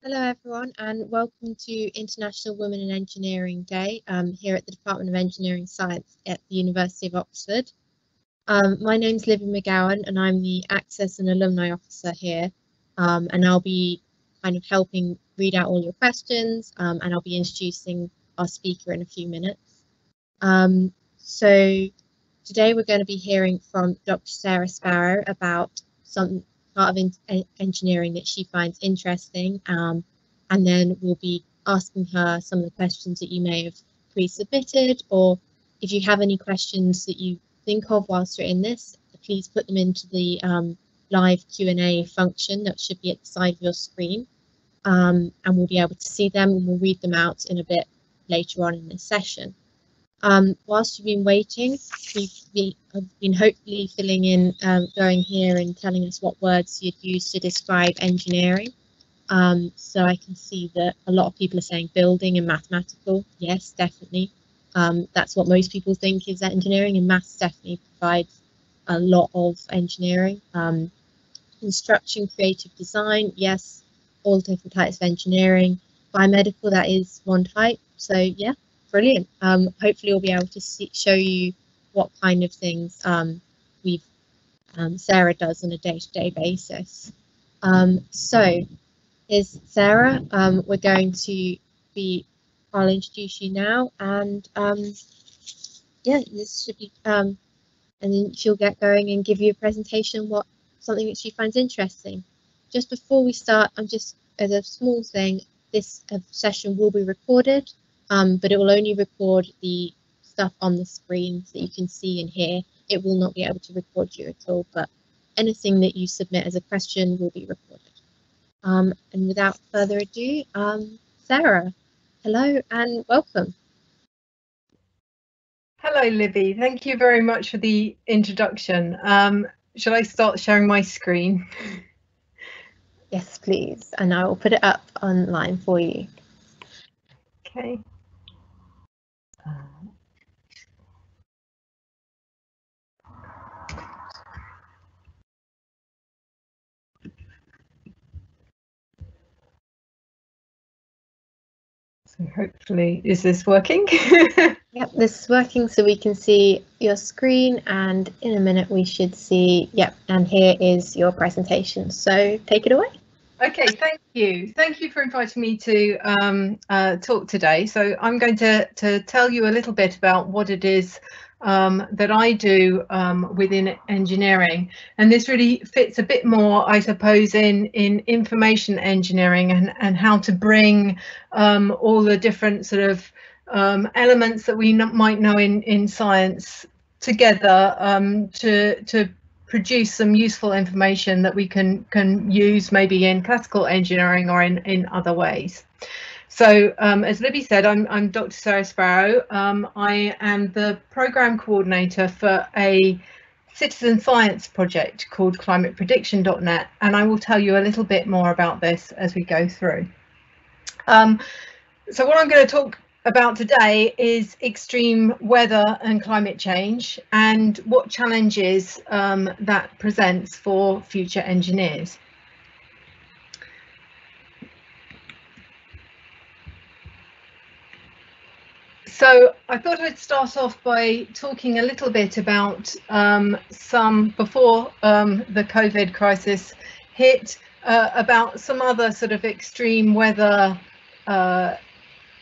Hello everyone and welcome to International Women in Engineering Day here at the Department of Engineering Science at the University of Oxford. My name's Livy McGowan and I'm the Access and Alumni Officer here, and I'll be kind of helping read out all your questions, and I'll be introducing our speaker in a few minutes. So today we're going to be hearing from Dr. Sarah Sparrow about some part of engineering that she finds interesting, and then we'll be asking her some of the questions that you may have pre-submitted, or if you have any questions that you think of whilst you're in this, please put them into the live Q&A function that should be at the side of your screen, and we'll be able to see them and we'll read them out in a bit later on in this session. Whilst you've been waiting, I've been hopefully filling in, going here and telling us what words you'd use to describe engineering. So I can see that a lot of people are saying building and mathematical. Yes, definitely. That's what most people think is engineering, and maths definitely provides a lot of engineering. Construction, creative design, yes, all different types of engineering. Biomedical, that is one type. So yeah. Brilliant. Hopefully we'll be able to show you what kind of things Sarah does on a day-to-day basis. So here's Sarah. We're going to I'll introduce you now, and yeah, this should be, and then she'll get going and give you a presentation, something that she finds interesting. Just before we start, as a small thing, this session will be recorded. But it will only record the stuff on the screen that you can see and hear. It will not be able to record you at all, but anything that you submit as a question will be recorded. And without further ado, Sarah, hello and welcome. Hello, Livy. Thank you very much for the introduction. Shall I start sharing my screen? Yes, please. And I will put it up online for you. Okay. So hopefully, is this working? Yep, this is working, so we can see your screen, and in a minute we should see, yep, and here is your presentation. So take it away. Okay, thank you. Thank you for inviting me to talk today. So I'm going to tell you a little bit about what it is that I do within engineering, and this really fits a bit more, I suppose, in information engineering and how to bring all the different sort of elements that we might know in science together to produce some useful information that we can use maybe in classical engineering or in other ways. So as Libby said, I'm Dr. Sarah Sparrow. I am the program coordinator for a citizen science project called climateprediction.net, and I will tell you a little bit more about this as we go through. So what I'm going to talk about today is extreme weather and climate change and what challenges that presents for future engineers. So I thought I'd start off by talking a little bit about before the COVID crisis hit, about some other sort of extreme weather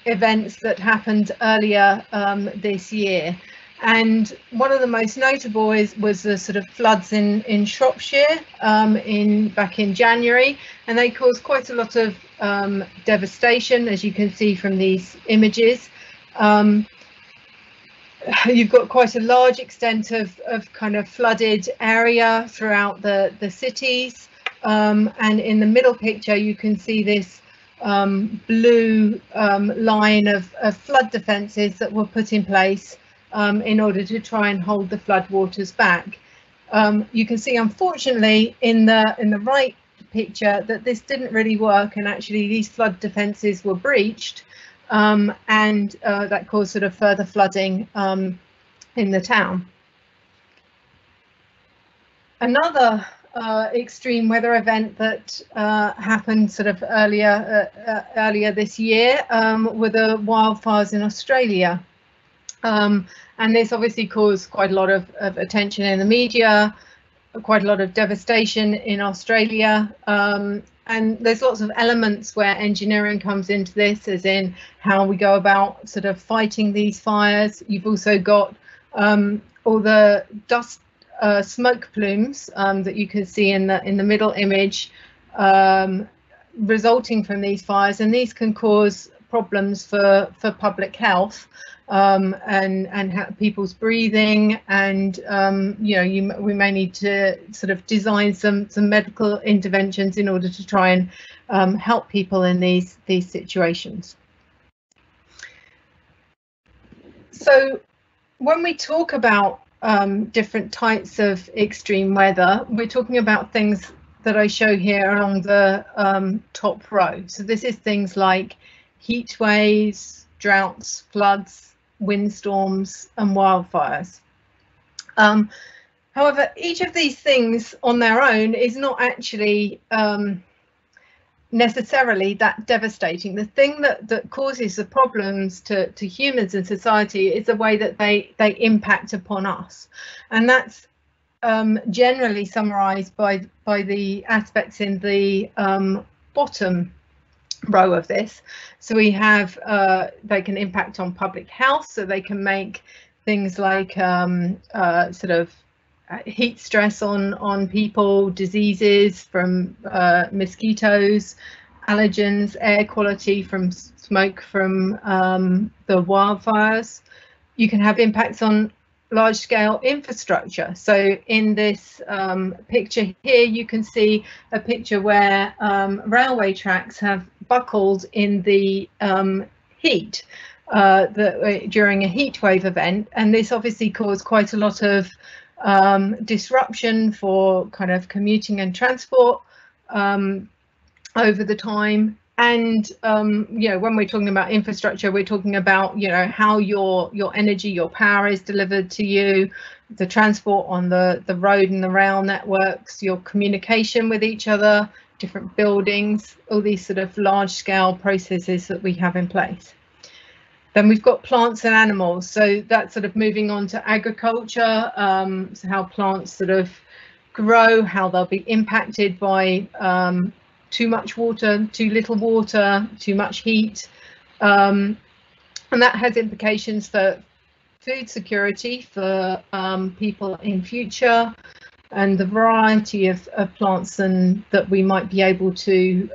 events that happened earlier this year, and one of the most notable was the sort of floods in Shropshire back in January, and they caused quite a lot of devastation, as you can see from these images. You've got quite a large extent of kind of flooded area throughout the cities, and in the middle picture you can see this blue line of flood defences that were put in place in order to try and hold the flood waters back. You can see, unfortunately, in the right picture that this didn't really work, and actually these flood defences were breached, and that caused sort of further flooding in the town. Another extreme weather event that happened sort of earlier this year were the wildfires in Australia. And this obviously caused quite a lot of attention in the media, quite a lot of devastation in Australia. And there's lots of elements where engineering comes into this, as in how we go about sort of fighting these fires. You've also got all the dust smoke plumes that you can see in the middle image resulting from these fires, and these can cause problems for public health and people's breathing, and we may need to sort of design some medical interventions in order to try and help people in these situations. So when we talk about different types of extreme weather, we're talking about things that I show here along the top row. So this is things like heat waves, droughts, floods, windstorms and wildfires. However, each of these things on their own is not actually necessarily that devastating. The thing that causes the problems to humans and society is the way that they impact upon us, and that's generally summarized by the aspects in the bottom row of this. So we have they can impact on public health, so they can make things like sort of heat stress on people, diseases from mosquitoes, allergens, air quality from smoke from the wildfires. You can have impacts on large-scale infrastructure. So in this picture here, you can see a picture where railway tracks have buckled in the heat during a heat wave event, and this obviously caused quite a lot of disruption for kind of commuting and transport over the time. And when we're talking about infrastructure, we're talking about how your energy, your power is delivered to you, the transport on the road and the rail networks, your communication with each other, different buildings, all these sort of large scale processes that we have in place. Then we've got plants and animals, so that's sort of moving on to agriculture, so how plants sort of grow, how they'll be impacted by too much water, too little water, too much heat, and that has implications for food security for people in future, and the variety of plants that we might be able to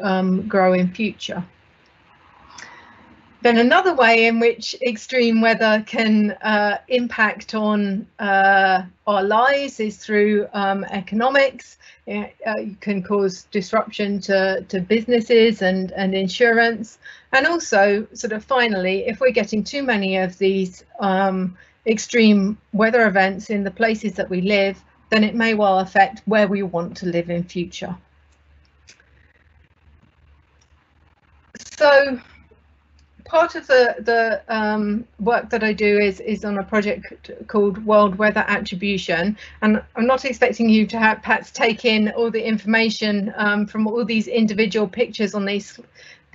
grow in future. Then another way in which extreme weather can impact on our lives is through economics. It can cause disruption to businesses and insurance. And also, sort of finally, if we're getting too many of these extreme weather events in the places that we live, then it may well affect where we want to live in future. So part of the work that I do is on a project called World Weather Attribution, and I'm not expecting you to have perhaps take in all the information from all these individual pictures on this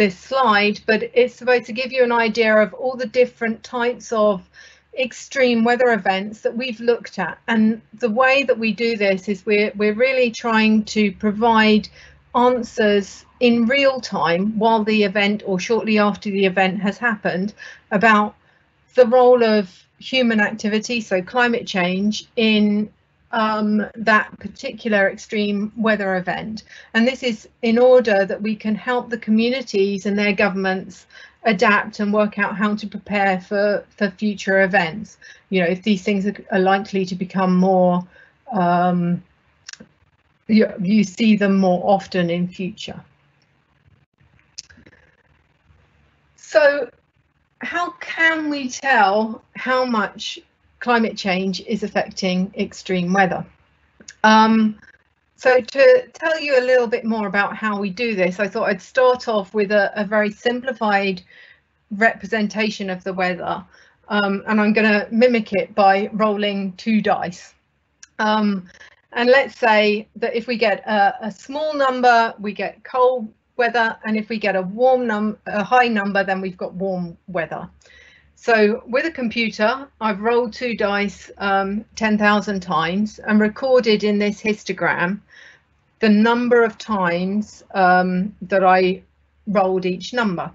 slide, but it's supposed to give you an idea of all the different types of extreme weather events that we've looked at. And the way that we do this is we're really trying to provide answers in real time while the event or shortly after the event has happened about the role of human activity, so climate change, in that particular extreme weather event. And this is in order that we can help the communities and their governments adapt and work out how to prepare for future events. If these things are likely to become more you see them more often in future. So how can we tell how much climate change is affecting extreme weather? So to tell you a little bit more about how we do this, I thought I'd start off with a very simplified representation of the weather, and I'm going to mimic it by rolling 2 dice. And let's say that if we get a small number, we get cold weather, and if we get a high number, then we've got warm weather. So with a computer, I've rolled 2 dice 10,000 times and recorded in this histogram the number of times that I rolled each number.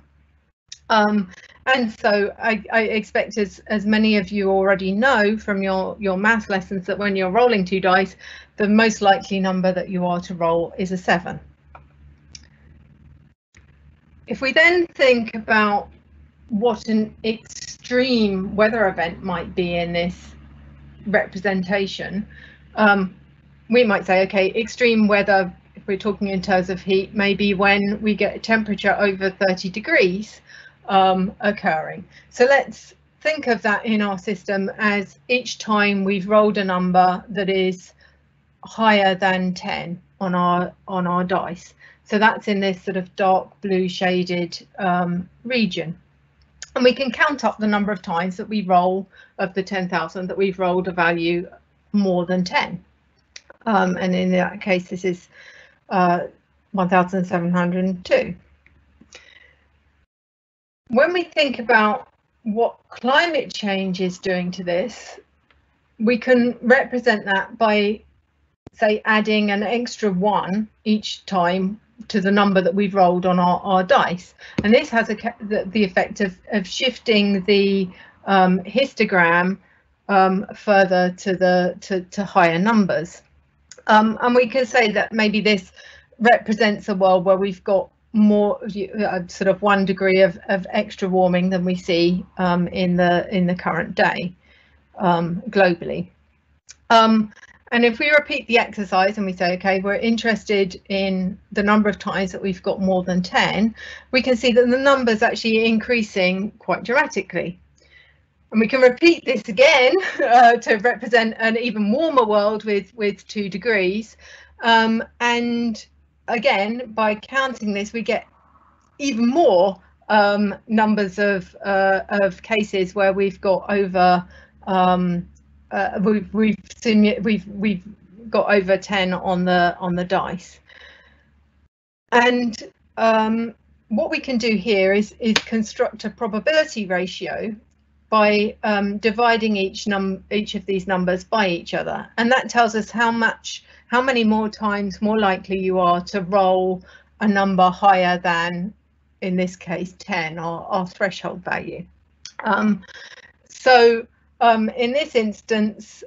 And so I expect, as many of you already know from your math lessons, that when you're rolling 2 dice, the most likely number that you are to roll is a 7. If we then think about what an extreme weather event might be in this representation, we might say, okay, extreme weather, if we're talking in terms of heat, maybe when we get a temperature over 30 degrees occurring. So let's think of that in our system as each time we've rolled a number that is higher than 10 on our dice. So that's in this sort of dark blue shaded region. And we can count up the number of times that we roll of the 10,000 that we've rolled a value more than 10. And in that case, this is 1,702. When we think about what climate change is doing to this, we can represent that by, say, adding an extra 1 each time to the number that we've rolled on our dice. And this has the effect of shifting the histogram further to higher numbers. And we can say that maybe this represents a world where we've got more sort of 1 degree of extra warming than we see in the current day globally. And if we repeat the exercise and we say, okay, we're interested in the number of times that we've got more than 10, we can see that the number's actually increasing quite dramatically. And we can repeat this again to represent an even warmer world with 2 degrees. And again, by counting this, we get even more numbers of cases where we've got over we've got over 10 on the dice. And what we can do here is construct a probability ratio by dividing each of these numbers by each other, and that tells us how many more times more likely you are to roll a number higher than, in this case, 10, our threshold value. So in this instance,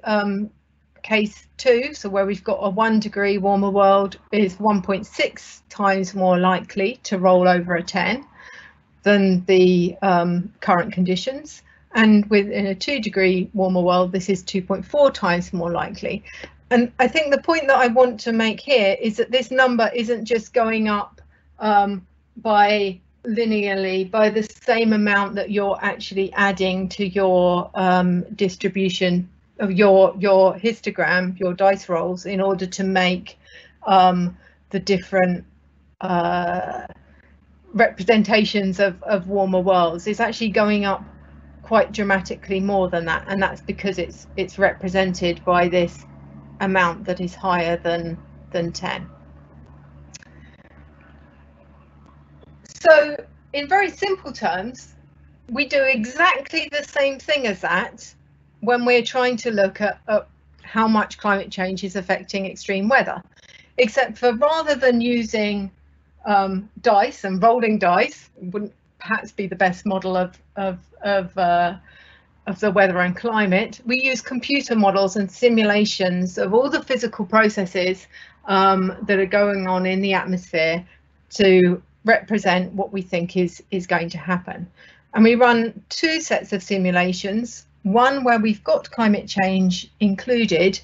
case 2, so where we've got a 1 degree warmer world, is 1.6 times more likely to roll over a 10 than the current conditions. And within a 2 degree warmer world, this is 2.4 times more likely. And I think the point that I want to make here is that this number isn't just going up linearly by the same amount that you're actually adding to your distribution of your histogram, your dice rolls, in order to make the different representations of warmer worlds. It's actually going up quite dramatically more than that, and that's because it's represented by this amount that is higher than 10. So in very simple terms, we do exactly the same thing as that when we're trying to look at how much climate change is affecting extreme weather, except for rather than using dice and rolling dice, wouldn't perhaps be the best model of the weather and climate, we use computer models and simulations of all the physical processes that are going on in the atmosphere to represent what we think is going to happen. And we run 2 sets of simulations, one where we've got climate change included,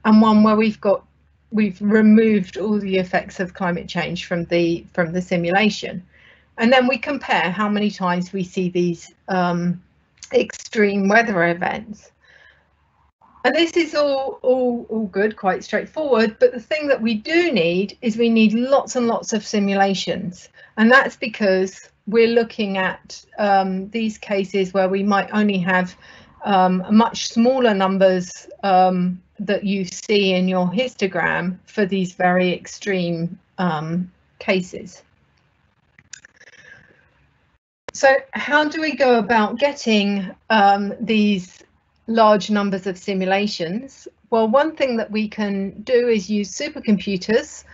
and one where we've removed all the effects of climate change from the simulation. And then we compare how many times we see these extreme weather events. And this is all good, quite straightforward, but the thing that we do need is we need lots and lots of simulations. And that's because we're looking at these cases where we might only have much smaller numbers that you see in your histogram for these very extreme cases. So how do we go about getting these large numbers of simulations? Well, one thing that we can do is use supercomputers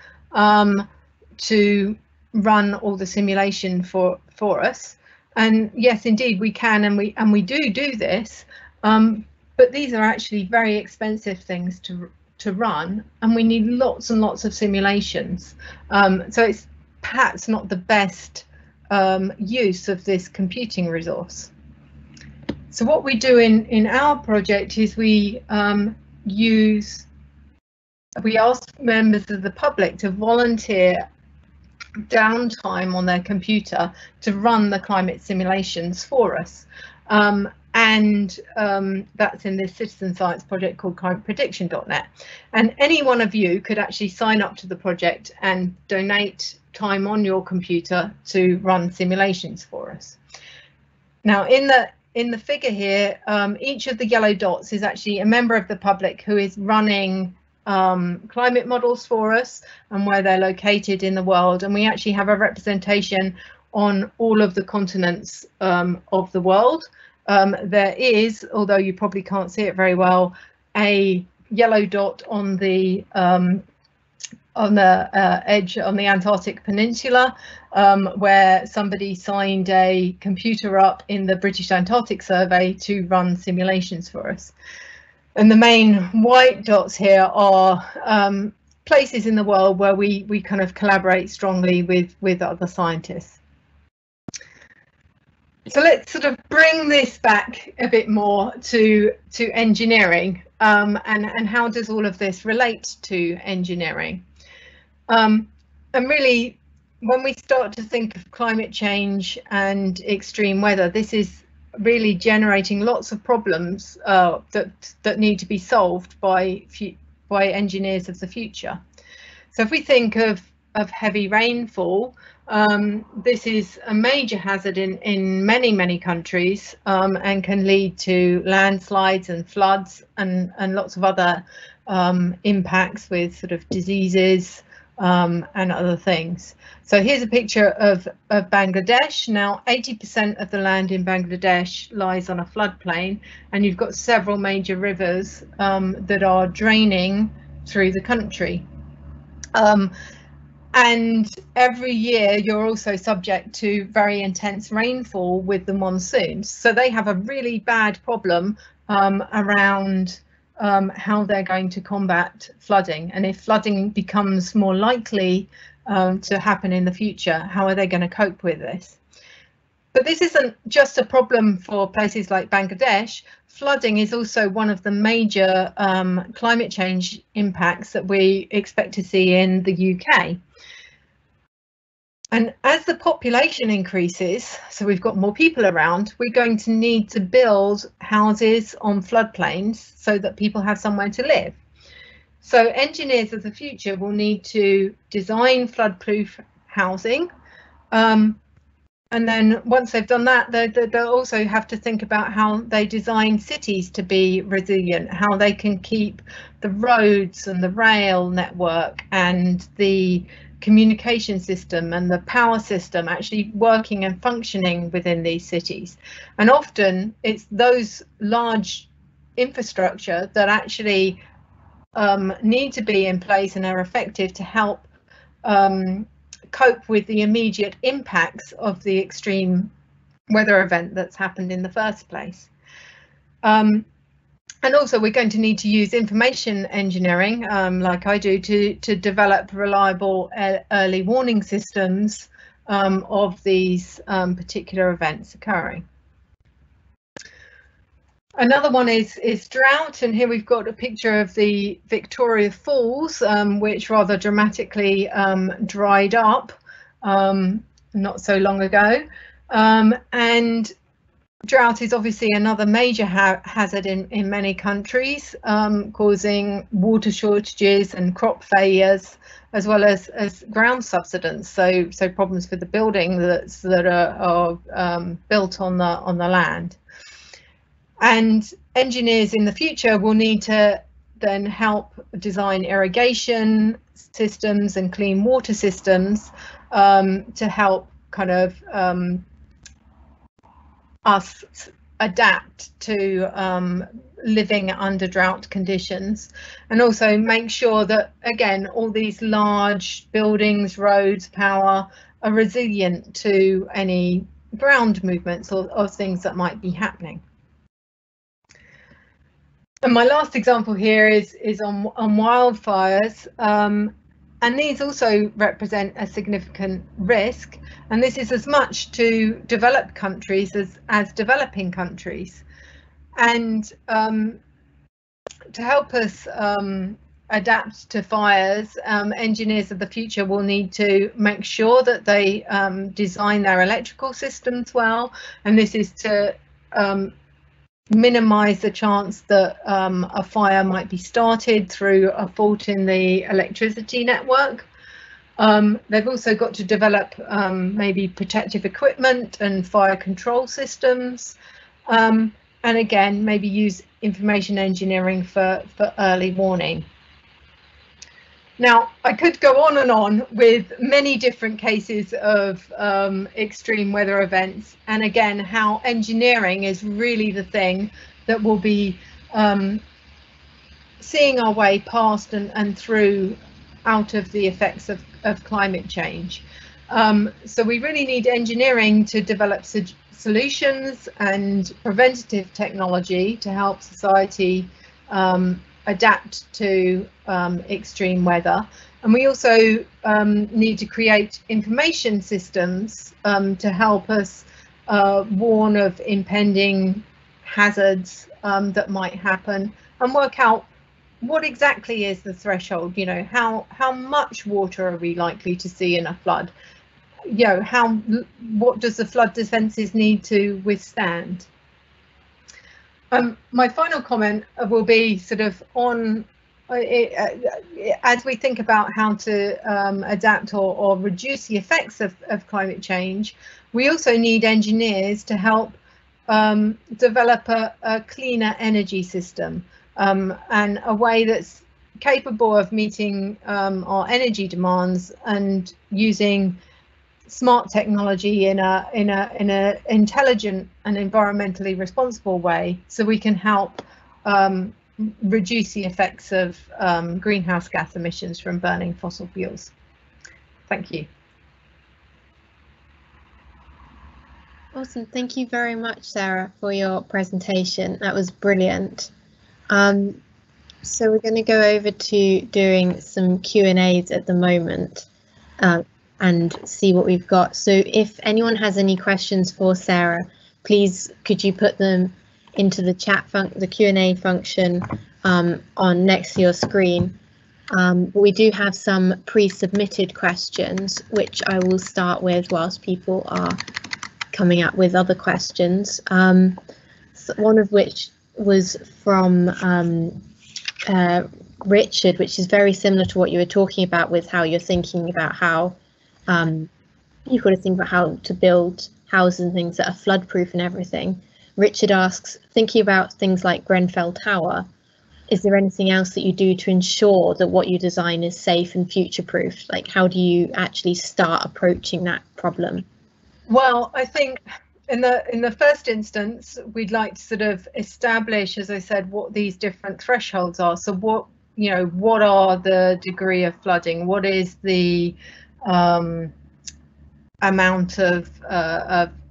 to run all the simulation for us. And yes, indeed, we can, and we do this. But these are actually very expensive things to run, and we need lots and lots of simulations. So it's perhaps not the best use of this computing resource. So what we do in our project is we ask members of the public to volunteer downtime on their computer to run the climate simulations for us. And that's in this citizen science project called climateprediction.net. And any one of you could actually sign up to the project and donate time on your computer to run simulations for us. Now, in the figure here, each of the yellow dots is actually a member of the public who is running climate models for us and where they're located in the world. And we actually have a representation on all of the continents of the world. There is, although you probably can't see it very well, a yellow dot on the edge on the Antarctic Peninsula, where somebody signed a computer up in the British Antarctic Survey to run simulations for us. And the main white dots here are places in the world where we kind of collaborate strongly with other scientists. So let's sort of bring this back a bit more to engineering, and how does all of this relate to engineering? And really, when we start to think of climate change and extreme weather, this is really generating lots of problems that need to be solved by engineers of the future. So if we think of heavy rainfall, this is a major hazard in many countries, and can lead to landslides and floods and lots of other impacts with sort of diseases and other things. So here's a picture of Bangladesh. Now 80% of the land in Bangladesh lies on a floodplain, and you've got several major rivers that are draining through the country. And every year you're also subject to very intense rainfall with the monsoons. So they have a really bad problem around how they're going to combat flooding. And if flooding becomes more likely to happen in the future, how are they going to cope with this? But this isn't just a problem for places like Bangladesh. Flooding is also one of the major climate change impacts that we expect to see in the UK. And as the population increases, so we've got more people around, we're going to need to build houses on floodplains so that people have somewhere to live. So engineers of the future will need to design flood-proof housing. And then once they've done that, they'll also have to think about how they design cities to be resilient, how they can keep the roads and the rail network and the communication system and the power system actually working and functioning within these cities. And often it's those large infrastructure that actually need to be in place and are effective to help cope with the immediate impacts of the extreme weather event that's happened in the first place. And also we're going to need to use information engineering, like I do, to develop reliable early warning systems of these particular events occurring. Another one is drought, and here we've got a picture of the Victoria Falls, which rather dramatically dried up not so long ago. And drought is obviously another major hazard in many countries, causing water shortages and crop failures, as well as ground subsidence. So problems with the building that are built on the land. And engineers in the future will need to then help design irrigation systems and clean water systems to help kind of us adapt to living under drought conditions, and also make sure that, again, all these large buildings, roads, power are resilient to any ground movements or things that might be happening. And my last example here is on wildfires, and these also represent a significant risk, and this is as much to developed countries as developing countries. And to help us adapt to fires, engineers of the future will need to make sure that they design their electrical systems well, and this is to minimize the chance that a fire might be started through a fault in the electricity network. They've also got to develop maybe protective equipment and fire control systems, and again, maybe use information engineering for early warning. Now, I could go on and on with many different cases of extreme weather events, and again, how engineering is really the thing that will be seeing our way past and through out of the effects of climate change. So we really need engineering to develop solutions and preventative technology to help society adapt to extreme weather, and we also need to create information systems to help us warn of impending hazards that might happen, and work out what exactly is the threshold. You know, how much water are we likely to see in a flood? You know, what does the flood defences need to withstand? My final comment will be sort of on as we think about how to adapt or reduce the effects of climate change, we also need engineers to help develop a cleaner energy system and a way that's capable of meeting our energy demands and using smart technology in a intelligent and environmentally responsible way, so we can help reduce the effects of greenhouse gas emissions from burning fossil fuels. Thank you. Awesome. Thank you very much, Sarah, for your presentation. That was brilliant. So we're going to go over to doing some Q&As at the moment. And see what we've got. So if anyone has any questions for Sarah, please could you put them into the chat the Q&A function on next to your screen. But we do have some pre-submitted questions, which I will start with whilst people are coming up with other questions. So one of which was from Richard, which is very similar to what you were talking about with how you're thinking about how you've got to think about how to build houses and things that are flood proof and everything. Richard asks, thinking about things like Grenfell Tower, is there anything else that you do to ensure that what you design is safe and future proof? Like, how do you actually start approaching that problem? Well, I think in the first instance, we'd like to sort of establish, as I said, what these different thresholds are. So what are the degree of flooding? What is the amount of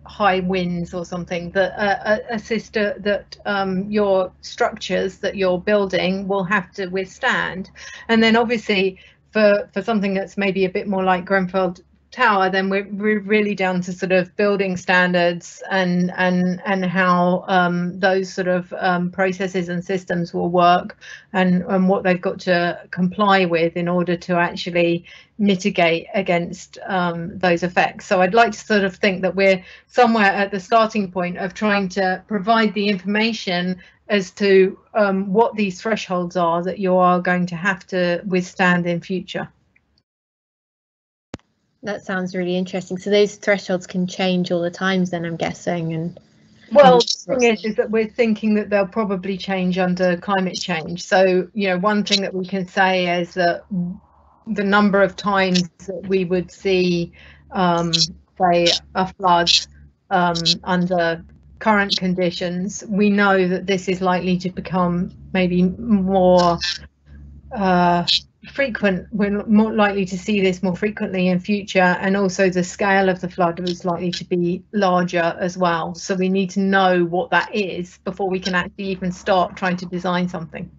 high winds or something that assist that your structures that you're building will have to withstand? And then obviously for something that's maybe a bit more like Grenfell Tower, then we're really down to sort of building standards and how those sort of processes and systems will work, and what they've got to comply with in order to actually mitigate against those effects. So I'd like to sort of think that we're somewhere at the starting point of trying to provide the information as to what these thresholds are that you are going to have to withstand in future. That sounds really interesting. So those thresholds can change all the times then, I'm guessing, and Well, the thing is that we're thinking that they'll probably change under climate change. So, you know, one thing that we can say is that the number of times that we would see, say, a flood under current conditions, we know that this is likely to become maybe more frequent. We're more likely to see this more frequently in future, and also the scale of the flood is likely to be larger as well. So we need to know what that is before we can actually even start trying to design something.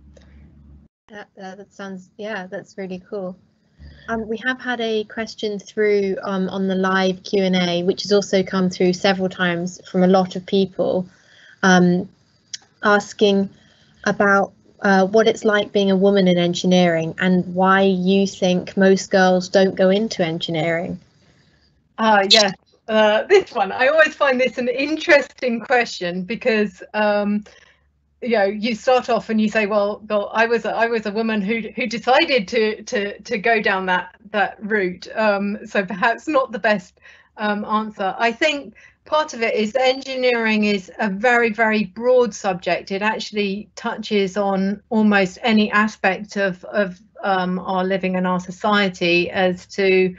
That sounds, yeah, that's really cool. We have had a question through on the live Q&A, which has also come through several times from a lot of people, asking about what it's like being a woman in engineering and why you think most girls don't go into engineering. Yes, this one. I always find this an interesting question because you know, you start off and you say, well, I was a woman who decided to go down that route. So perhaps not the best answer. I think part of it is that engineering is a very, very broad subject. It actually touches on almost any aspect of our living and our society as to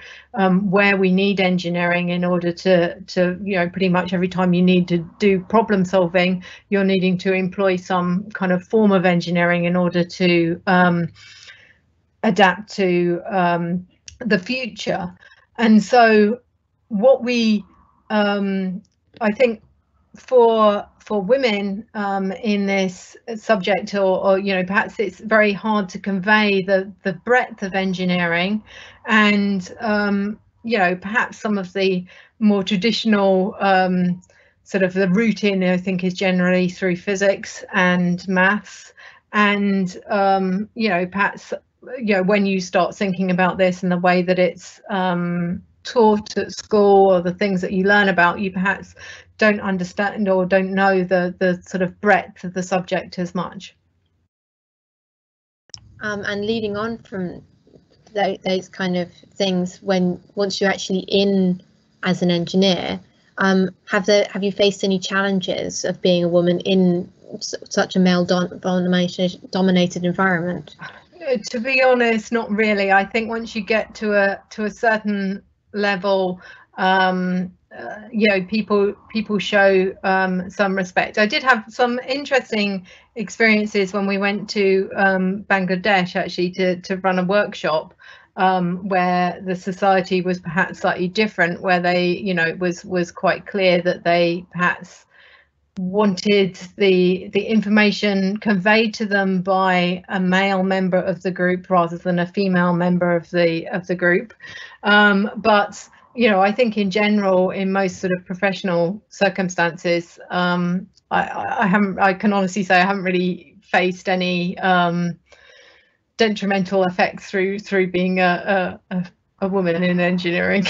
where we need engineering in order to, you know, pretty much every time you need to do problem solving, you're needing to employ some kind of form of engineering in order to adapt to the future. And so what we I think for women in this subject, or you know, perhaps it's very hard to convey the breadth of engineering, and you know, perhaps some of the more traditional sort of the route in, I think, is generally through physics and maths, and you know, perhaps, you know, when you start thinking about this and the way that it's taught at school, or the things that you learn about, you perhaps don't understand or don't know the sort of breadth of the subject as much. And leading on from those kind of things, once you're actually in as an engineer, have you faced any challenges of being a woman in such a male dominated environment? To be honest, not really. I think once you get to a certain level, you know, people show some respect. I did have some interesting experiences when we went to Bangladesh, actually, to run a workshop where the society was perhaps slightly different, where they, you know, it was quite clear that they perhaps wanted the information conveyed to them by a male member of the group rather than a female member of the group. But you know, I think in general, in most sort of professional circumstances, I can honestly say I haven't really faced any detrimental effects through being a woman in engineering.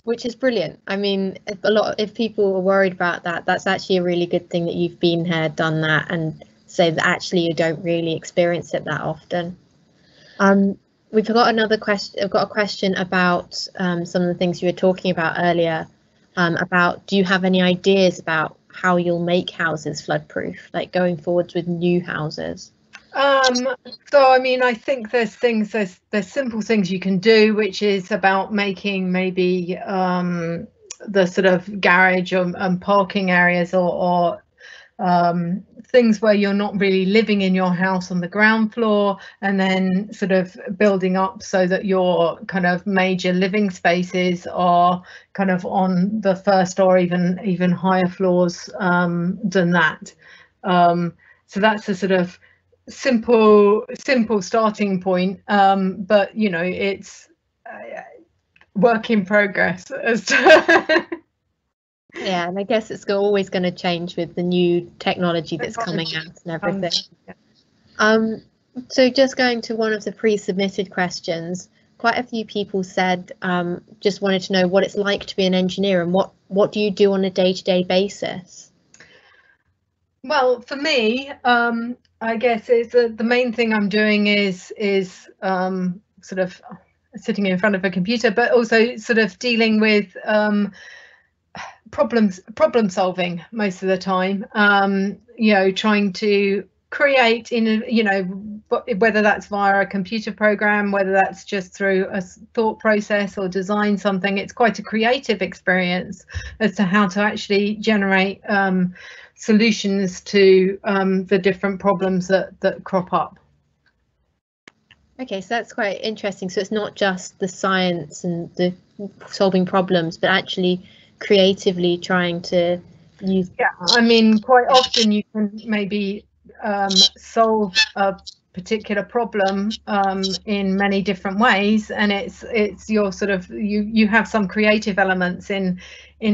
Which is brilliant. I mean, if people are worried about that, that's actually a really good thing that you've been here, done that, and say that actually you don't really experience it that often. We've got another question. I've got a question about some of the things you were talking about earlier. About, do you have any ideas about how you'll make houses flood-proof, like going forwards with new houses? So I mean, I think there's simple things you can do, which is about making maybe the sort of garage and parking areas, or things where you're not really living in your house on the ground floor, and then sort of building up so that your kind of major living spaces are kind of on the first or even higher floors than that. So that's a sort of simple starting point, but you know, it's work in progress as to yeah, and I guess it's always going to change with the new technology that's coming out and everything. So just going to one of the pre-submitted questions, quite a few people said just wanted to know what it's like to be an engineer, and what do you do on a day-to-day basis? Well, for me, I guess it's the main thing I'm doing is sort of sitting in front of a computer, but also sort of dealing with problem solving most of the time, trying to create whether that's via a computer program, whether that's just through a thought process or design something. It's quite a creative experience as to how to actually generate solutions to the different problems that crop up. Okay, so that's quite interesting. So it's not just the science and the solving problems, but actually creatively trying to use. Yeah, I mean, quite often you can maybe solve a particular problem in many different ways, and it's your sort of you have some creative elements in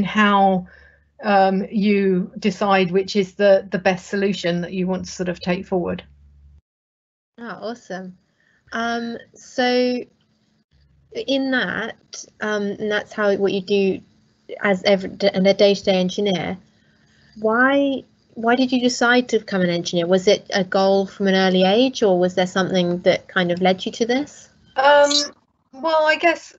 how you decide which is the best solution that you want to sort of take forward. Oh, awesome. So in that, and that's what you do as a day-to-day engineer. Why did you decide to become an engineer? Was it a goal from an early age, or was there something that kind of led you to this? Well, I guess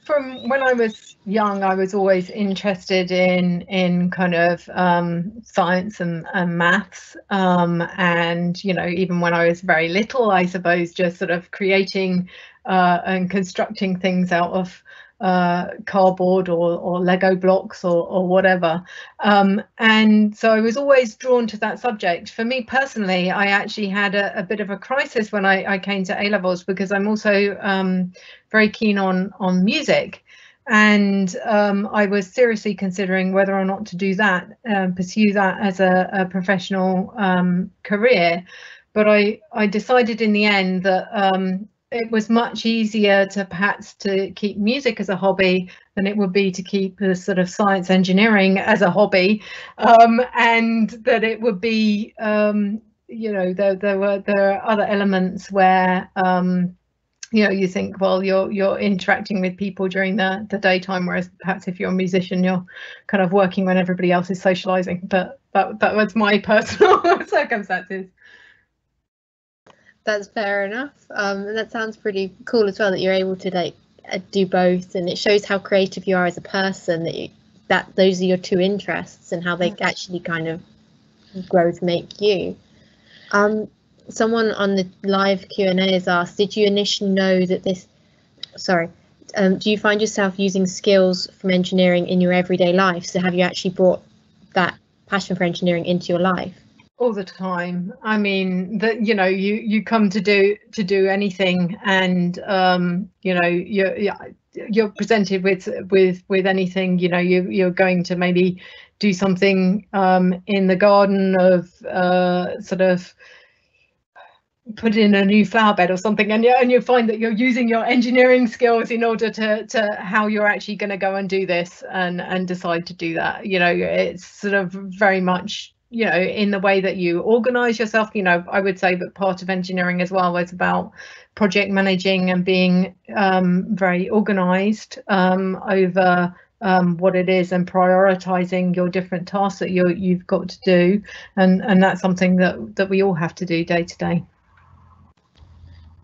from when I was young, I was always interested in kind of science and maths, and even when I was very little, I suppose just sort of creating and constructing things out of cardboard or Lego blocks or whatever, and so I was always drawn to that subject. For me personally, I actually had a bit of a crisis when I came to A-levels, because I'm also very keen on music, and I was seriously considering whether or not to do that, pursue that as a professional career. But I decided in the end that it was much easier to perhaps to keep music as a hobby than it would be to keep the sort of science engineering as a hobby, and that it would be there are other elements where you think, well, you're interacting with people during the daytime, whereas perhaps if you're a musician, you're kind of working when everybody else is socializing. But that was my personal circumstances. That's fair enough. And that sounds pretty cool as well, that you're able to do both, and it shows how creative you are as a person, that those are your two interests and how they actually kind of grow to make you. Someone on the live Q&A has asked, did you initially know that do you find yourself using skills from engineering in your everyday life? So have you actually brought that passion for engineering into your life? All the time. I mean, that you come to do anything, and you're presented with anything. You're going to maybe do something in the garden of sort of put in a new flower bed or something, and you find that you're using your engineering skills in order to how you're actually going to go and do this and decide to do that. It's sort of very much in the way that you organize yourself. I would say that part of engineering as well is about project managing and being very organized over what it is, and prioritizing your different tasks that you've got to do, and that's something that we all have to do day to day.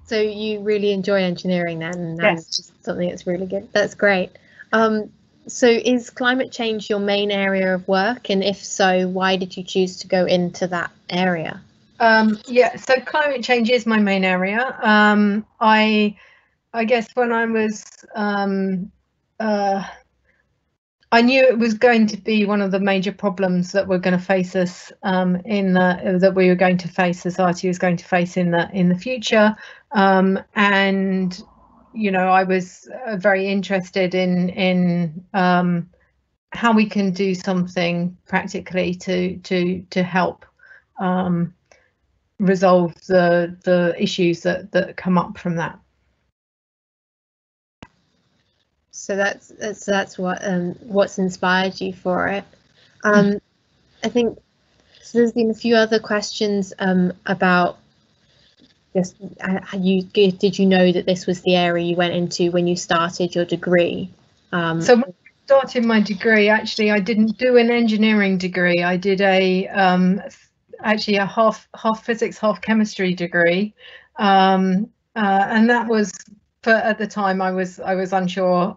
So you really enjoy engineering then, and that's Yes. just something that's really good. That's great. So is climate change your main area of work? And if so, why did you choose to go into that area? Yeah, so climate change is my main area. I guess when I was I knew it was going to be one of the major problems that we're going to face us that we were going to face, society was going to face in the future, and I was very interested in how we can do something practically to help resolve the issues that come up from that. So that's what's inspired you for it. I think so. There's been a few other questions about just did you know that this was the area you went into when you started your degree? So when I started my degree, actually, I didn't do an engineering degree. I did actually a half physics, half chemistry degree, and that was at the time I was unsure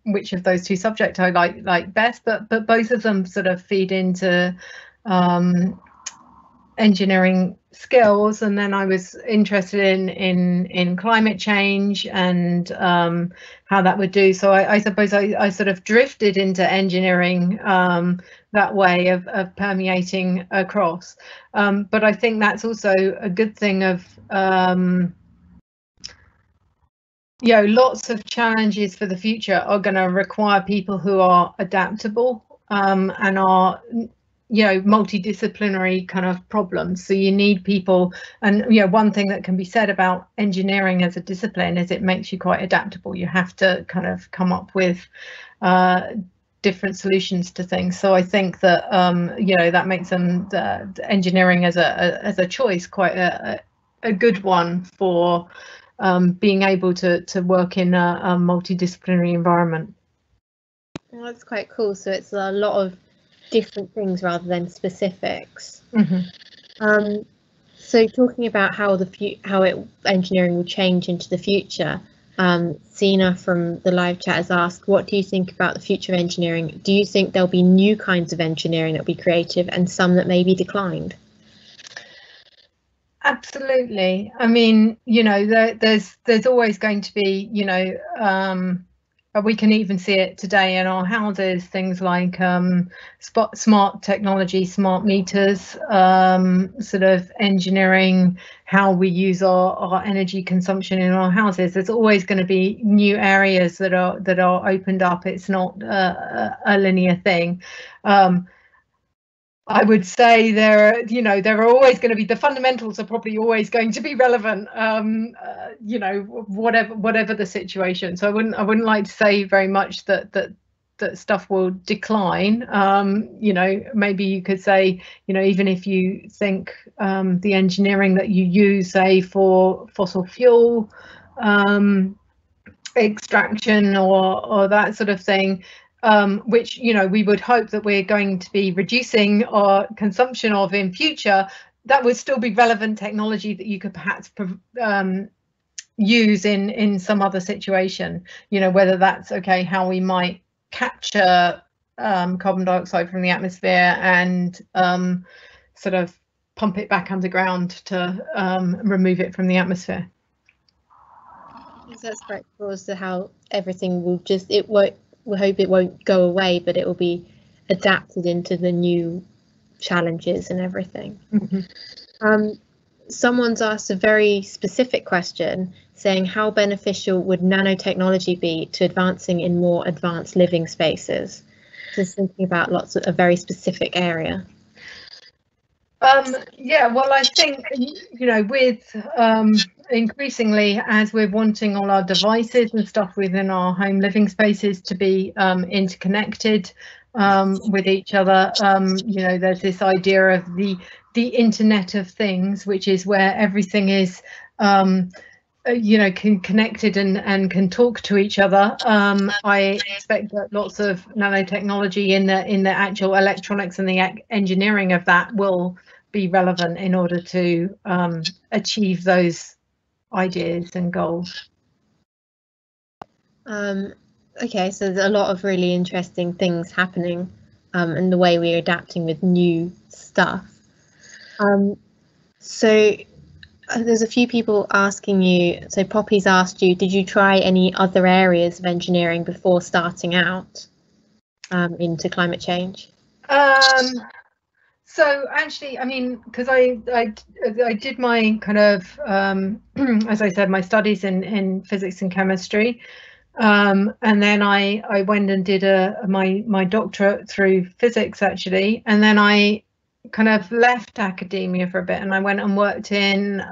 which of those two subjects I like best, but both of them sort of feed into engineering skills. And then I was interested in climate change and how that would do. So I suppose I sort of drifted into engineering that way of permeating across. But I think that's also a good thing of lots of challenges for the future are going to require people who are adaptable and are multidisciplinary kind of problems. So you need people, and one thing that can be said about engineering as a discipline is it makes you quite adaptable. You have to kind of come up with different solutions to things. So I think that that makes them the engineering as a choice quite a good one for being able to work in a multidisciplinary environment. Well, that's quite cool. So it's a lot of different things rather than specifics. Mm-hmm. So talking about how engineering will change into the future, Sina from the live chat has asked, what do you think about the future of engineering? Do you think there'll be new kinds of engineering that will be creative and some that may be declined? Absolutely. I mean, there's always going to be, we can even see it today in our houses, things like smart technology, smart meters, sort of engineering how we use our energy consumption in our houses. There's always going to be new areas that are opened up. It's not a linear thing. I would say there are always going to be, the fundamentals are probably always going to be relevant, whatever the situation. So I wouldn't like to say very much that stuff will decline. Maybe you could say, even if you think the engineering that you use, say, for fossil fuel extraction or that sort of thing, which we would hope that we're going to be reducing our consumption of in future, that would still be relevant technology that you could perhaps use in some other situation, whether that's how we might capture carbon dioxide from the atmosphere and sort of pump it back underground to remove it from the atmosphere. That's quite cool as to how everything will we hope it won't go away, but it will be adapted into the new challenges and everything. Mm-hmm. Someone's asked a very specific question saying, how beneficial would nanotechnology be to advancing in more advanced living spaces? Just thinking about a very specific area. Well, I think, with increasingly, as we're wanting all our devices and stuff within our home living spaces to be interconnected with each other, there's this idea of the Internet of Things, which is where everything is connected and can talk to each other. I expect that lots of nanotechnology in the actual electronics and the engineering of that will be relevant in order to achieve those ideas and goals. Okay, so there's a lot of really interesting things happening in the way we're adapting with new stuff. So there's a few people asking you, so Poppy's asked you, did you try any other areas of engineering before starting out into climate change? So actually, I mean, because I did my kind of, as I said, my studies in physics and chemistry, and then I went and did my doctorate through physics actually, and then I kind of left academia for a bit and I went and worked in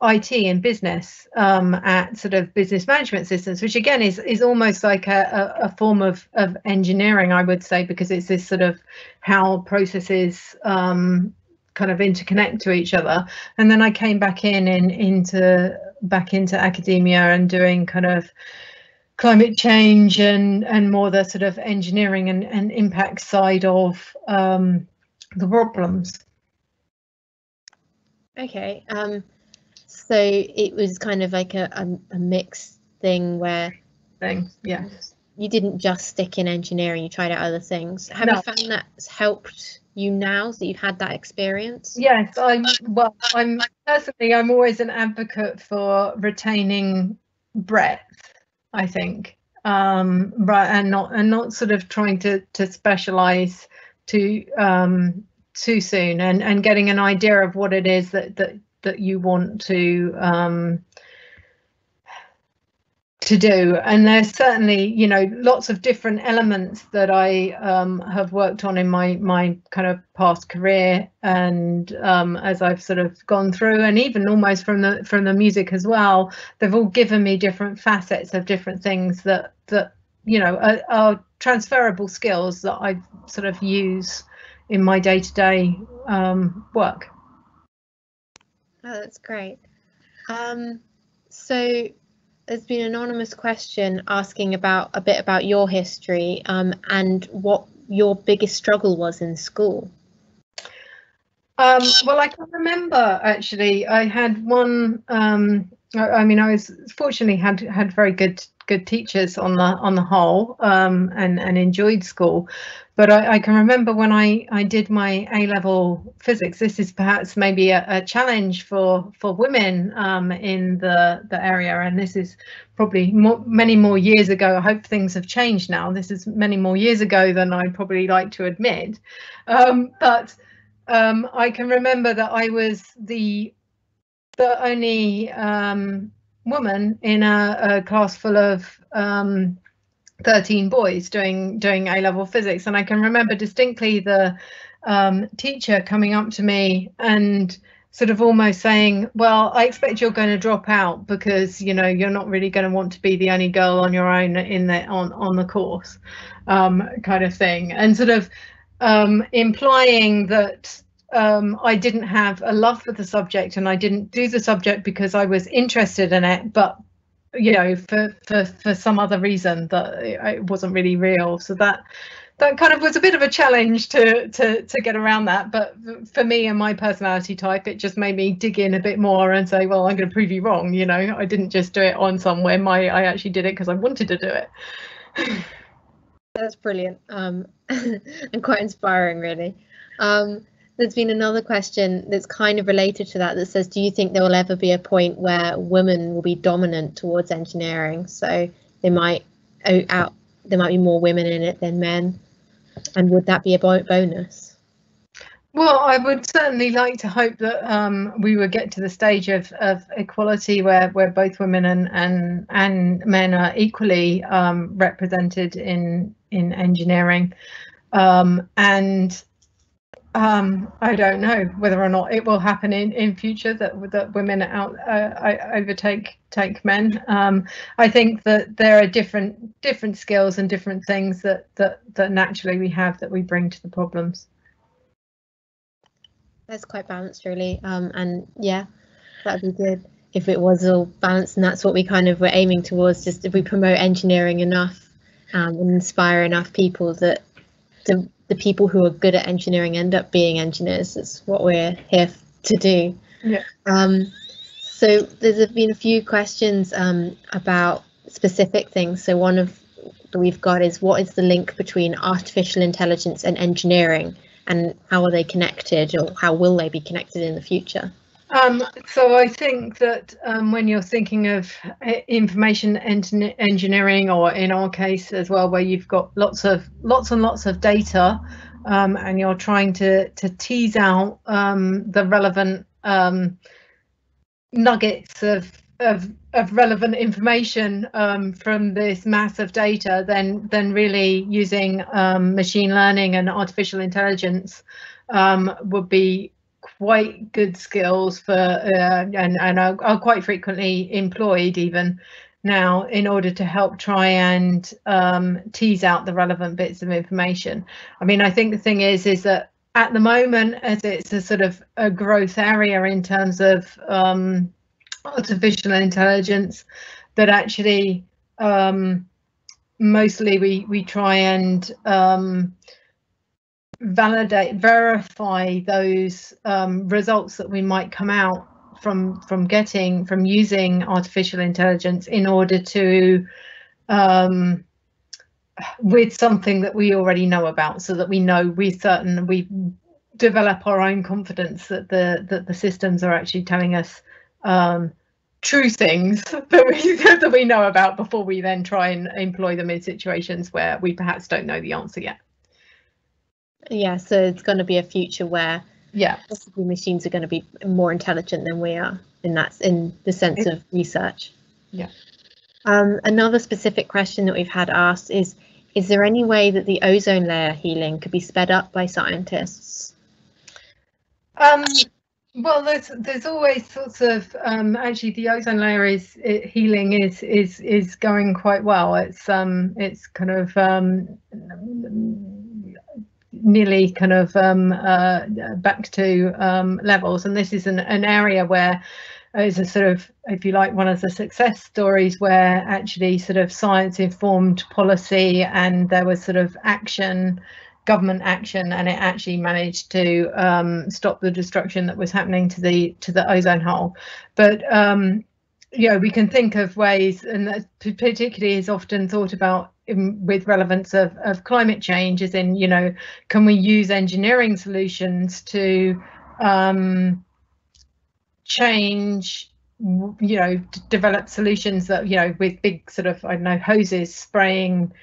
IT and business at sort of business management systems, which again is almost like a form of engineering, I would say, because it's this sort of how processes kind of interconnect to each other. And then I came back into academia and doing kind of climate change and more the sort of engineering and impact side of the problems. Okay. So it was kind of like a mixed thing where you didn't just stick in engineering, you tried out other things. Have you found that's helped you now that you've had that experience? Yes, I'm always an advocate for retaining breadth, I think, right, and not sort of trying to specialize too soon, and getting an idea of what it is that you want to do. And there's certainly, you know, lots of different elements that I have worked on in my kind of past career, and as I've sort of gone through, and even almost from the music as well, they've all given me different facets of different things that you know are transferable skills that I sort of use in my day-to-day work. Oh, that's great. So there's been an anonymous question asking a bit about your history and what your biggest struggle was in school. Well, I can remember actually. I had one. I mean, I was fortunately had very good teachers on the whole, and enjoyed school. But I can remember when I did my A-level physics. This is perhaps maybe a challenge for women in the area, and this is probably many more years ago. I hope things have changed now. This is many more years ago than I'd probably like to admit, but I can remember that I was the only woman in a class full of 13 boys doing A-level physics, and I can remember distinctly the teacher coming up to me and sort of almost saying, well, I expect you're going to drop out because, you know, you're not really going to want to be the only girl on your own in the on the course, kind of thing, and sort of implying that I didn't have a love for the subject, and I didn't do the subject because I was interested in it, but you know, for some other reason that it wasn't really real. So that kind of was a bit of a challenge to get around that. But for me and my personality type, it just made me dig in a bit more and say, well, I'm going to prove you wrong. You know, I didn't just do it on some whim. I actually did it because I wanted to do it. That's brilliant and quite inspiring, really. There's been another question that's kind of related to that says, do you think there will ever be a point where women will be dominant towards engineering? So there might be more women in it than men, and would that be a bonus? Well, I would certainly like to hope that we would get to the stage of equality where both women and men are equally represented in engineering, and I don't know whether or not it will happen in future that women overtake men. I think that there are different skills and different things that naturally we have that we bring to the problems. That's quite balanced, really, and yeah, that'd be good if it was all balanced, and that's what we kind of were aiming towards. Just if we promote engineering enough and inspire enough people, that the people who are good at engineering end up being engineers. That's what we're here to do. Yeah. So there's been a few questions about specific things. So one of that we've got is, what is the link between artificial intelligence and engineering, and how are they connected, or how will they be connected in the future? So I think that when you're thinking of information engineering, or in our case as well, where you've got lots and lots of data, and you're trying to tease out the relevant nuggets of relevant information from this mass of data, then really using machine learning and artificial intelligence would be quite good skills for and are quite frequently employed even now in order to help try and tease out the relevant bits of information. I mean, I think the thing is that at the moment, as it's a sort of a growth area in terms of artificial intelligence, that actually mostly we try and verify those results that we might come out start from using artificial intelligence in order to with something that we already know about, so that we know we develop our own confidence that the systems are actually telling us true things that we know about before we then try and employ them in situations where we perhaps don't know the answer yet. Yeah, so it's going to be a future where possibly machines are going to be more intelligent than we are, in the sense of research. Yeah. Another specific question that we've had asked is there any way that the ozone layer healing could be sped up by scientists? Well, there's always sorts of actually the ozone layer healing is going quite well. It's kind of nearly kind of back to levels, and this is an area where is a sort of, if you like, one of the success stories where actually sort of science informed policy, and there was sort of government action, and it actually managed to stop the destruction that was happening to the ozone hole. But we can think of ways, and that particularly is often thought about with relevance of climate change, as in, can we use engineering solutions to change, develop solutions that, with big sort of, I don't know, hoses spraying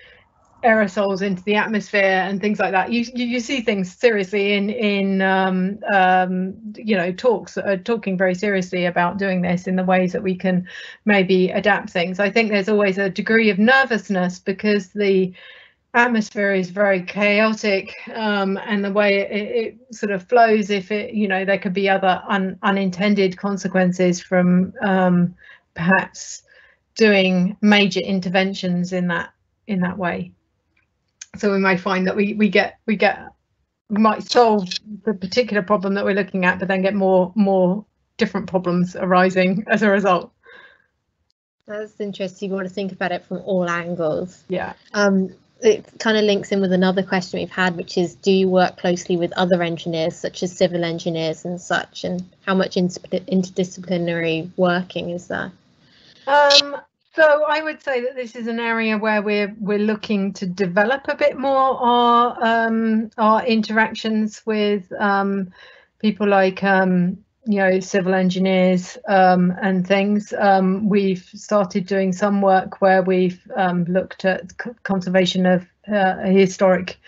aerosols into the atmosphere and things like that. You see things seriously in talks talking very seriously about doing this in the ways that we can maybe adapt things. I think there's always a degree of nervousness because the atmosphere is very chaotic, and the way it sort of flows, if it, there could be other unintended consequences from perhaps doing major interventions in that way. So we might find that we might solve the particular problem that we're looking at, but then get more different problems arising as a result. That's interesting. You want to think about it from all angles. Yeah. It kind of links in with another question we've had, which is, do you work closely with other engineers, such as civil engineers and such, and how much interdisciplinary working is there? So I would say that this is an area where we're looking to develop a bit more our interactions with people like civil engineers and things. We've started doing some work where we've looked at conservation of historic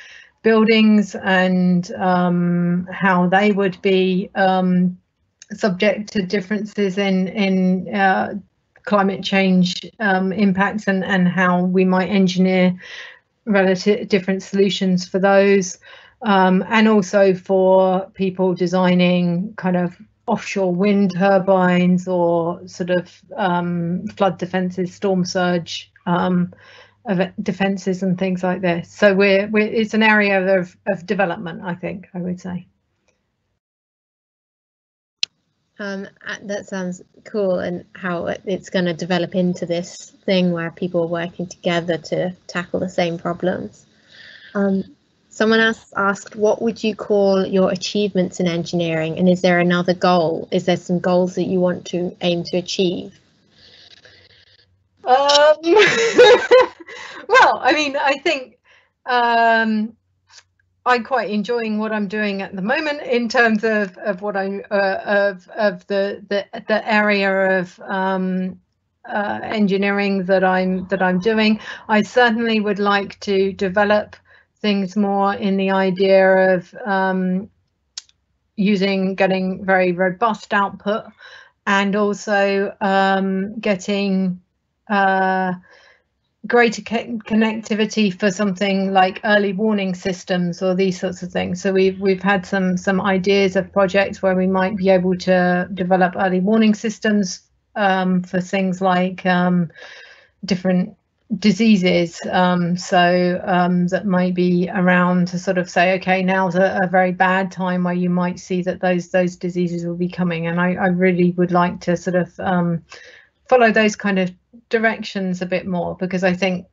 buildings and how they would be subject to differences in climate change impacts, and how we might engineer relative different solutions for those, and also for people designing kind of offshore wind turbines or sort of flood defences, storm surge defences and things like this. So it's an area of development, I think, I would say. That sounds cool, and how it's going to develop into this thing where people are working together to tackle the same problems. Someone else asked, what would you call your achievements in engineering, and is there another goal? Is there some goals that you want to aim to achieve? Well, I mean, I think I'm quite enjoying what I'm doing at the moment in terms of what I of the area of engineering that I'm doing. I certainly would like to develop things more in the idea of getting very robust output, and also getting greater connectivity for something like early warning systems or these sorts of things. So we've had some ideas of projects where we might be able to develop early warning systems for things like different diseases, that might be around to sort of say, okay, now's a very bad time where you might see that those diseases will be coming, and I really would like to sort of follow those kind of directions a bit more, because I think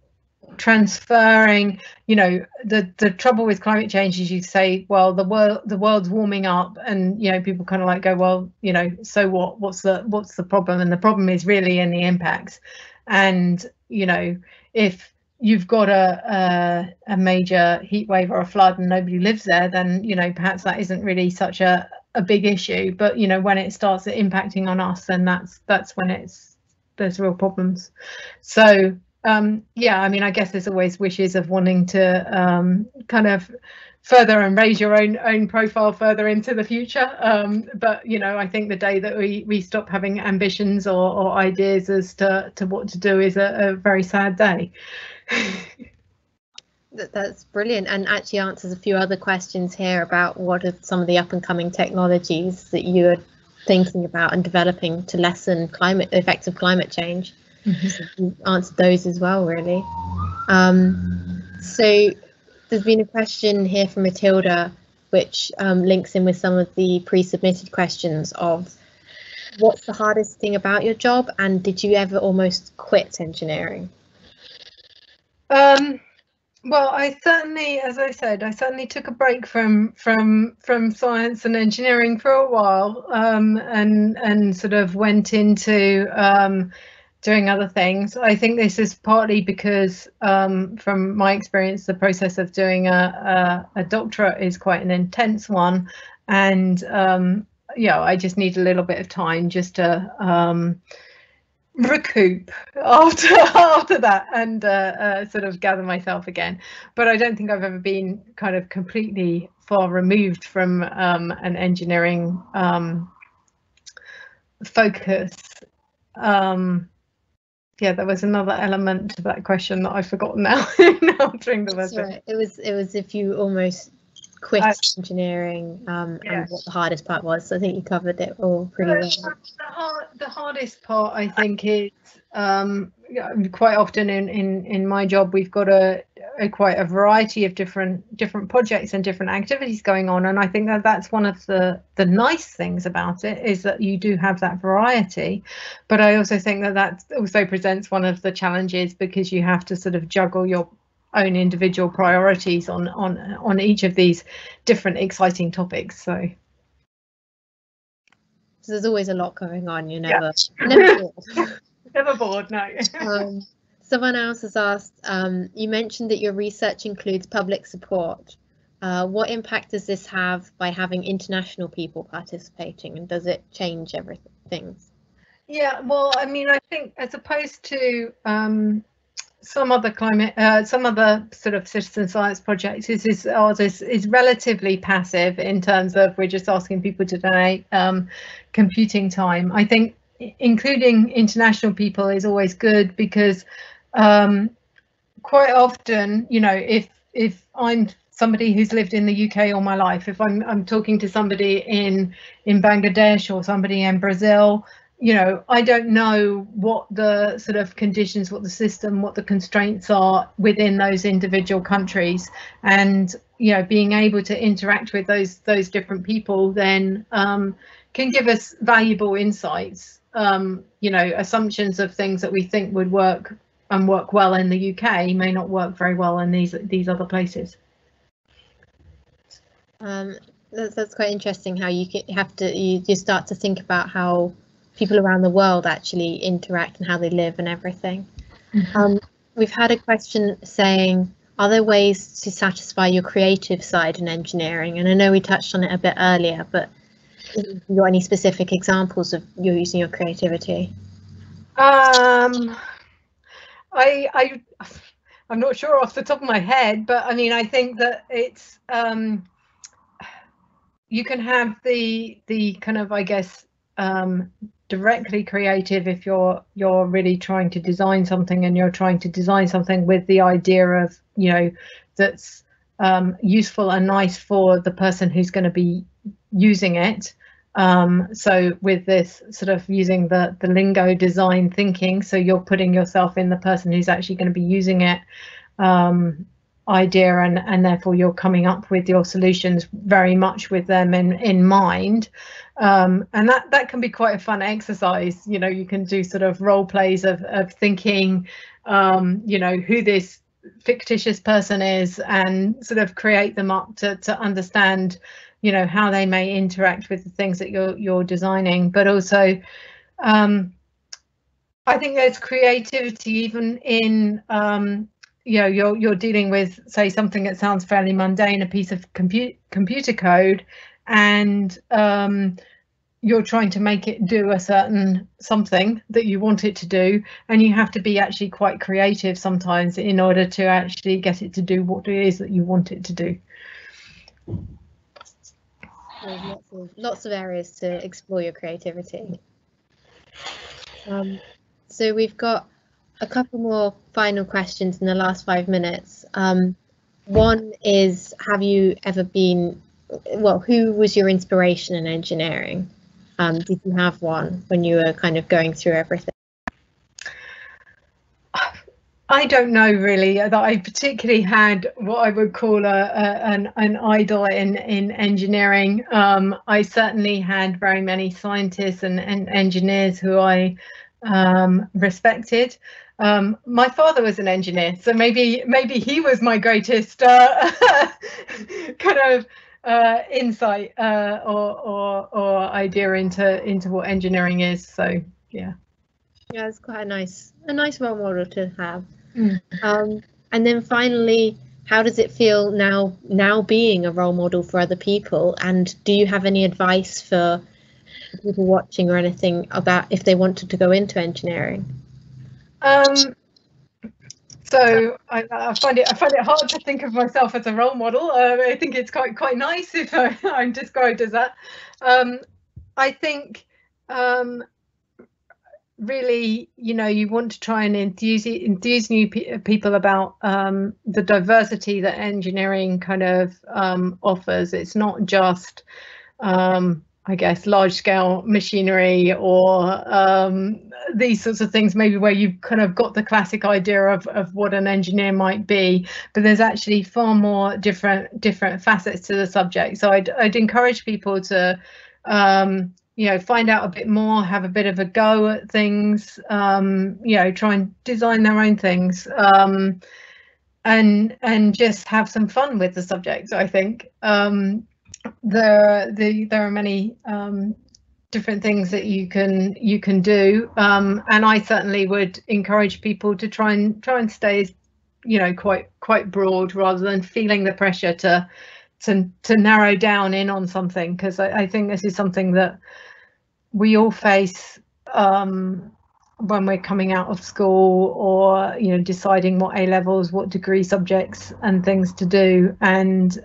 transferring, you know, the trouble with climate change is you say, well, the world's warming up, and, you know, people kind of like go, well, you know, so what's the problem? And the problem is really in the impacts. And, you know, if you've got a major heat wave or a flood and nobody lives there, then, you know, perhaps that isn't really such a big issue. But, you know, when it starts impacting on us, then that's when there's real problems. So yeah, I mean, I guess there's always wishes of wanting to kind of further and raise your own profile further into the future, but, you know, I think the day that we stop having ambitions or ideas as to what to do is a very sad day. That's brilliant, and actually answers a few other questions here about what are some of the up and coming technologies that you're thinking about and developing to lessen the effects of climate change. So you answered those as well, really. So there's been a question here from Matilda, which links in with some of the pre-submitted questions of what's the hardest thing about your job, and did you ever almost quit engineering? Well, I certainly, as I said, I certainly took a break from science and engineering for a while, and sort of went into doing other things. I think this is partly because, from my experience, the process of doing a doctorate is quite an intense one, and yeah, I just need a little bit of time just to recoup after that and sort of gather myself again. But I don't think I've ever been kind of completely far removed from an engineering focus. Yeah, there was another element to that question that I've forgotten now. Answering the question. Right. It was if you almost quit engineering, and what the hardest part was. So I think you covered it all pretty well. The hardest part, I think, is quite often in my job we've got quite a variety of different projects and different activities going on, and I think that's one of the nice things about it, is that you do have that variety. But I also think that also presents one of the challenges, because you have to sort of juggle your own individual priorities on each of these different exciting topics. So there's always a lot going on. You're never bored. Never bored, no. Someone else has asked, you mentioned that your research includes public support. What impact does this have by having international people participating, and does it change everything? Yeah, well, I mean, I think as opposed to some other sort of citizen science projects, ours is relatively passive in terms of we're just asking people to donate computing time. I think including international people is always good, because quite often, you know, if I'm somebody who's lived in the UK all my life, if I'm talking to somebody in Bangladesh or somebody in Brazil, you know, I don't know what the sort of conditions, what the system, what the constraints are within those individual countries, and, you know, being able to interact with those different people then can give us valuable insights. You know, assumptions of things that we think would work and work well in the UK may not work very well in these other places. That's quite interesting, how you start to think about how people around the world actually interact and how they live and everything. We've had a question saying, are there ways to satisfy your creative side in engineering? And I know we touched on it a bit earlier, but have you got any specific examples of you using your creativity? I'm not sure off the top of my head, but I mean, I think that it's you can have the kind of, I guess, directly creative if you're really trying to design something, and you're trying to design something with the idea of, you know, that's useful and nice for the person who's going to be using it. So with this sort of using the lingo design thinking, so you're putting yourself in the person who's actually going to be using it idea, and therefore you're coming up with your solutions very much with them in mind, and that can be quite a fun exercise. You know, you can do sort of role plays of thinking, you know, who this fictitious person is, and sort of create them up to understand, you know, how they may interact with the things that you're designing. But also, I think there's creativity even in, you know, you're dealing with, say, something that sounds fairly mundane, a piece of computer code, and you're trying to make it do a certain something that you want it to do, and you have to be actually quite creative sometimes in order to actually get it to do what it is that you want it to do. There's lots of areas to explore your creativity. So we've got a couple more final questions in the last 5 minutes. One is, have you ever been, well, who was your inspiration in engineering? Did you have one when you were kind of going through everything? I don't know really that I particularly had what I would call an idol in engineering. I certainly had very many scientists and engineers who I respected. My father was an engineer, so maybe he was my greatest kind of insight or idea into what engineering is. So yeah. Yeah, it's quite a nice role model to have. And then finally, how does it feel now being a role model for other people? And do you have any advice for people watching or anything about if they wanted to go into engineering? So I find it hard to think of myself as a role model. I think it's quite nice if I'm described as that. I think really, you know, you want to try and enthuse new people about the diversity that engineering kind of offers. It's not just I guess large scale machinery or these sorts of things, maybe where you've kind of got the classic idea of what an engineer might be, but there's actually far more different facets to the subject. So I'd encourage people to you know, find out a bit more, have a bit of a go at things, you know, try and design their own things, and just have some fun with the subject. I think there are many different things that you can do, and I certainly would encourage people to try and stay, you know, quite broad, rather than feeling the pressure to narrow down in on something, because I think this is something that we all face when we're coming out of school, or, you know, deciding what A levels, what degree subjects and things to do. And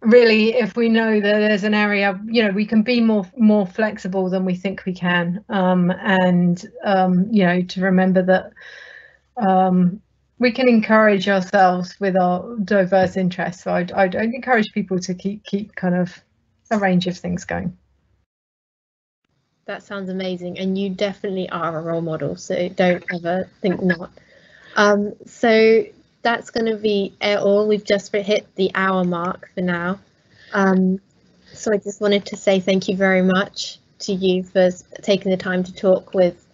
really, if we know that there's an area, you know, we can be more flexible than we think we can, and you know, to remember that we can encourage ourselves with our diverse interests. So I'd encourage people to keep kind of a range of things going. That sounds amazing, and you definitely are a role model, so don't ever think not. So that's going to be all. We've just hit the hour mark for now. So I just wanted to say thank you very much to you for taking the time to talk with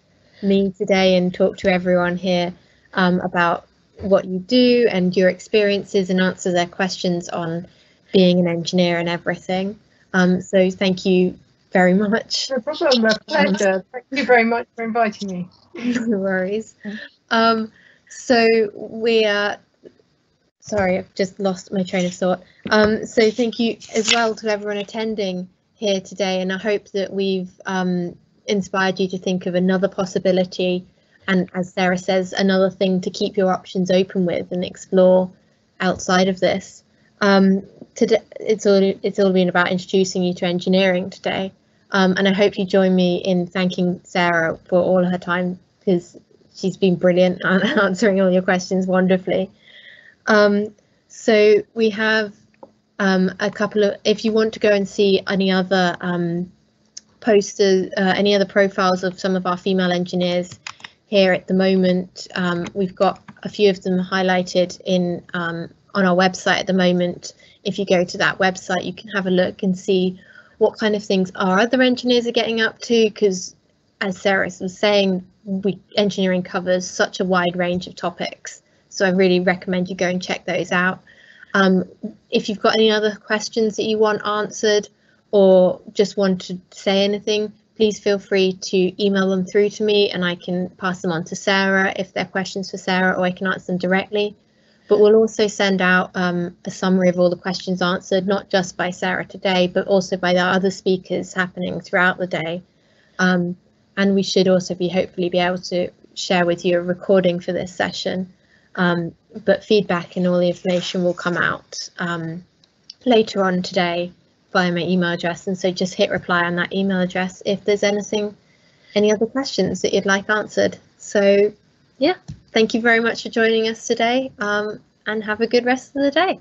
me today and talk to everyone here about what you do and your experiences, and answer their questions on being an engineer and everything. So thank you very much. No problem, a pleasure. Thank you very much for inviting me. No worries. So we are, sorry, I've just lost my train of thought. So thank you as well to everyone attending here today, and I hope that we've inspired you to think of another possibility, and, as Sarah says, another thing to keep your options open with and explore outside of this. Today, it's all been about introducing you to engineering today, and I hope you join me in thanking Sarah for all her time, because she's been brilliant at answering all your questions wonderfully. So we have a couple of, if you want to go and see any other posters, any other profiles of some of our female engineers here at the moment, we've got a few of them highlighted in on our website at the moment. If you go to that website, you can have a look and see what kind of things our other engineers are getting up to, because, as Sarah was saying, engineering covers such a wide range of topics. So I really recommend you go and check those out. If you've got any other questions that you want answered or just want to say anything, please feel free to email them through to me and I can pass them on to Sarah if they're questions for Sarah, or I can answer them directly. But we'll also send out a summary of all the questions answered, not just by Sarah today, but also by the other speakers happening throughout the day. And we should also hopefully be able to share with you a recording for this session. But feedback and all the information will come out later on today via my email address. And so just hit reply on that email address if there's any other questions that you'd like answered. So yeah, thank you very much for joining us today, and have a good rest of the day.